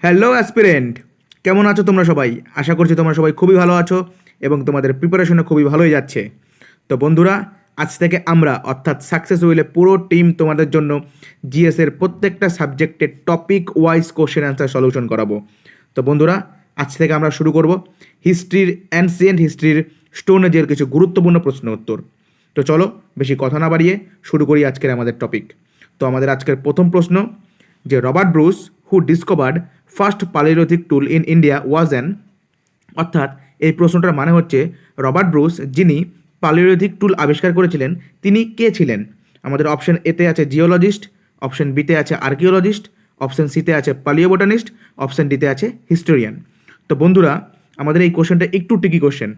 Hello aspirant, কেমন আছো তোমরা সবাই? আশা করছি তোমরা সবাই খুবই ভালো আছো এবং তোমাদের প্রিপারেশনে খুবই ভালোই যাচ্ছে। তো বন্ধুরা, আজ থেকে আমরা অর্থাৎ সাকসেস উইলে পুরো টিম তোমাদের জন্য জিএসের প্রত্যেকটা সাবজেক্টের topic wise question answer solution করাবো। তো বন্ধুরা, আজ থেকে আমরা শুরু করব হিস্ট্রির, অ্যানসিয়েন্ট হিস্ট্রির স্টোন এজের কিছু গুরুত্বপূর্ণ প্রশ্ন উত্তর। তো চলো বেশি কথা না বাড়িয়ে শুরু করি আজকের আমাদের টপিক। তো আমাদের আজকের প্রথম প্রশ্ন, যে Robert Bruce who discovered first palaeolithic tool in India was an, অর্থাৎ এই প্রশ্নটার মানে হচ্ছে রবার্ট ব্রুস যিনি প্যালিওলিথিক টুল আবিষ্কার করেছিলেন তিনি কে ছিলেন? আমাদের অপশন এতে আছে জিওলজিস্ট, অপশন বিতে আছে আর্কিওলজিস্ট, অপশন সিতে আছে প্যালিওবোটানিস্ট, অপশন ডিতে আছে হিস্টোরিয়ান। তো বন্ধুরা, আমাদের এই কোশ্চেনটা একটু ট্রিকি কোশ্চেন।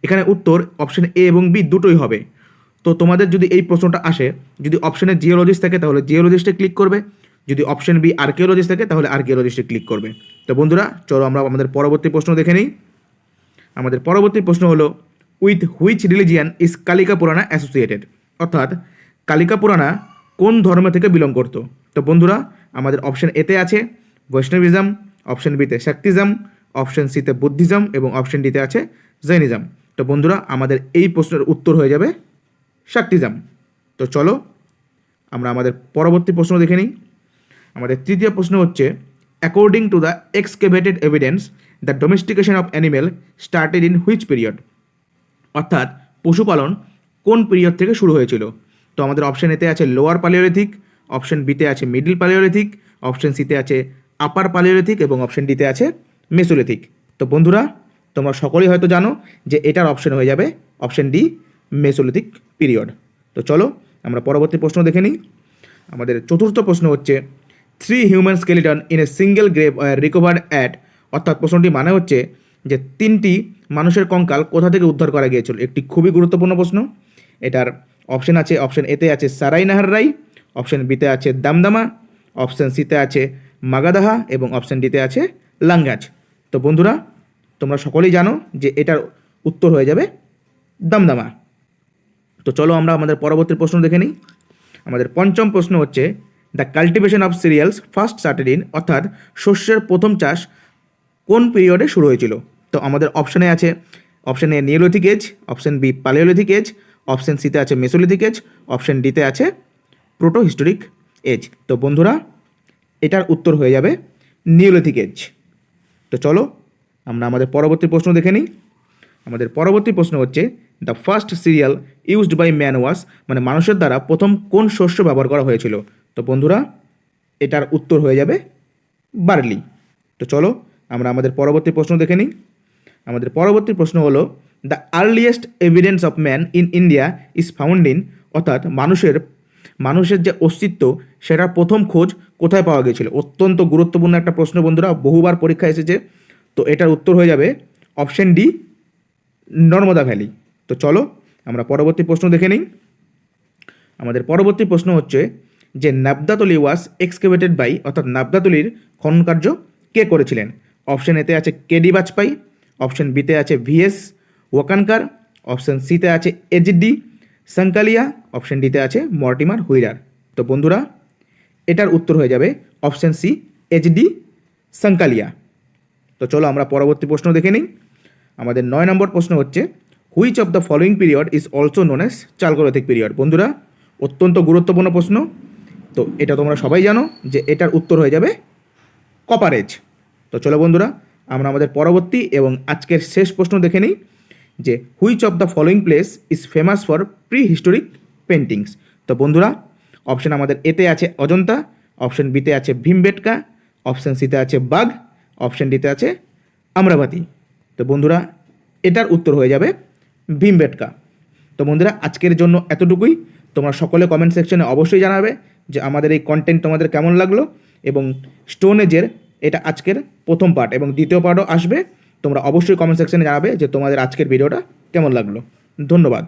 এখানে উত্তর অপশন এ এবং বি দুটোই হবে। তো তোমাদের যদি এই প্রশ্নটা আসে, যদি অপশনে জিওলজিস্ট থাকে তাহলে জিওলজিস্টে ক্লিক করবে, যদি অপশন বি আর্কিওলজিস্ট থাকে তাহলে আর্কিওলজিস্টে ক্লিক করবে। তো বন্ধুরা, চলো আমরা আমাদের পরবর্তী প্রশ্ন দেখে নিই। আমাদের পরবর্তী প্রশ্ন হলো, with which religion is Kalika Purana associated, অর্থাৎ কালিকা পুরাণা কোন ধর্ম থেকে বিলং করতো? তো বন্ধুরা, আমাদের অপশন এতে আছে বৈষ্ণবিজম, অপশন বিতে শক্তিজম, অপশন সিতে বুদ্ধিজম এবং অপশন ডিতে আছে জৈনিজম। তো বন্ধুরা, আমাদের এই প্রশ্নের উত্তর হয়ে যাবে শক্তিজম। তো চলো আমরা আমাদের পরবর্তী প্রশ্ন দেখে নিই। আমাদের তৃতীয় প্রশ্ন হচ্ছে, according to the excavated evidence the domestication of animal started in which period, অর্থাৎ পশুপালন কোন পিরিয়ড থেকে শুরু হয়েছিল? তো আমাদের অপশন এতে আছে লোয়ার প্যালিওলিথিক, অপশন বিতে আছে মিডল প্যালিওলিথিক, অপশন সিতে আছে আপার প্যালিওলিথিক এবং অপশন ডিতে আছে মেসোলিথিক। তো বন্ধুরা, তোমরা সকলেই হয়তো জানো যে এটার অপশন হয়ে যাবে অপশন ডি, মেসোলিথিক পিরিয়ড। তো চলো আমরা পরবর্তী প্রশ্ন দেখে নিই। আমাদের চতুর্থ প্রশ্ন হচ্ছে, three human skeleton in a single grave recovered at, অর্থাৎ প্রশ্নটি মানে হচ্ছে যে তিনটি মানুষের কঙ্কাল কোথা থেকে উদ্ধার করা গিয়েছিল। একটি খুবই গুরুত্বপূর্ণ প্রশ্ন। এটার অপশন আছে, অপশন এতে আছে সারাই নাহার রাই, অপশন বিতে আছে দামদামা, অপশন সিতে আছে মাগাদাহা এবং অপশন ডিতে আছে লাঙ্গাজ। তো বন্ধুরা, তোমরা সকলেই জানো যে এটার উত্তর হয়ে যাবে দামদামা। তো চলো আমরা আমাদের পরবর্তী প্রশ্ন দেখে নিই। আমাদের পঞ্চম প্রশ্ন হচ্ছে, the cultivation of serials first started in, অর্থাৎ শস্যের প্রথম চাষ কোন পিরিয়ডে শুরু হয়েছিল? তো আমাদের অপশনে আছে option A neolithic age, option B palaeolithic age, option সিতে আছে মেসোলিথিক এজ, অপশন ডিতে আছে প্রোটো হিস্টোরিক এজ। তো বন্ধুরা, এটার উত্তর হয়ে যাবে নিওলিথিক এজ। তো চলো আমরা আমাদের পরবর্তী প্রশ্ন দেখে নিই। আমাদের পরবর্তী প্রশ্ন হচ্ছে, the first cereal used by man was, মানে মানুষের দ্বারা প্রথম কোন শস্য ব্যবহার করা হয়েছিল? তো বন্ধুরা, এটার উত্তর হয়ে যাবে বার্লি। তো চলো আমরা আমাদের পরবর্তী প্রশ্ন দেখে নিই। আমাদের পরবর্তী প্রশ্ন হলো, the earliest evidence of man in India is found in, অর্থাৎ মানুষের যে অস্তিত্ব সেটার প্রথম খোঁজ কোথায় পাওয়া গিয়েছিল? অত্যন্ত গুরুত্বপূর্ণ একটা প্রশ্ন বন্ধুরা, বহুবার পরীক্ষা এসেছে। তো এটার উত্তর হয়ে যাবে অপশন ডি, নর্মদা ভ্যালি। তো চলো আমরা পরবর্তী প্রশ্ন দেখে নিই। আমাদের পরবর্তী প্রশ্ন হচ্ছে যে নাবদাতলি ওয়াজ এক্সকেভেটেড বাই, অর্থাৎ নাবদাতলির খনন কার্য কে করেছিলেন? অপশন এতে আছে কেডি বাজপাই, অপশন বিতে আছে ভিএস ওয়াকানকার, অপশন সিতে আছে এইচডি সাঙ্কালিয়া, অপশন ডিতে আছে মর্টিমার হুইরার। তো বন্ধুরা, এটার উত্তর হয়ে যাবে অপশন সি, এইচডি সাঙ্কালিয়া। তো চলো আমরা পরবর্তী প্রশ্ন দেখে নিই। আমাদের 9 নম্বর প্রশ্ন হচ্ছে, which of the following period is also known as Chalcolithic period? বন্ধুরা, অত্যন্ত গুরুত্বপূর্ণ প্রশ্ন। তো এটা তোমরা সবাই জানো যে এটার উত্তর হয়ে যাবে কপার এজ। তো চলো বন্ধুরা, আমরা আমাদের পরবর্তী এবং আজকের শেষ প্রশ্ন দেখে নিই, যে which of the following place is famous for pre historic paintings? তো বন্ধুরা, অপশন আমাদের এতে আছে অজন্তা, অপশন বিতে আছে ভীমবেটকা, অপশন সিতে আছে বাঘ, অপশন ডিতে আছে আম্রাবতী। তো বন্ধুরা, এটার উত্তর হয়ে যাবে ভীমবেটকা। তো বন্ধুরা, আজকের জন্য এতটুকুই। তোমরা সকলে কমেন্ট সেকশনে অবশ্যই জানাবে যে আমাদের এই কন্টেন্ট তোমাদের কেমন লাগলো, এবং স্টোন এজের এটা আজকের প্রথম পার্ট এবং দ্বিতীয় পার্টও আসবে। তোমরা অবশ্যই কমেন্ট সেকশনে জানাবে যে তোমাদের আজকের ভিডিওটা কেমন লাগলো। ধন্যবাদ।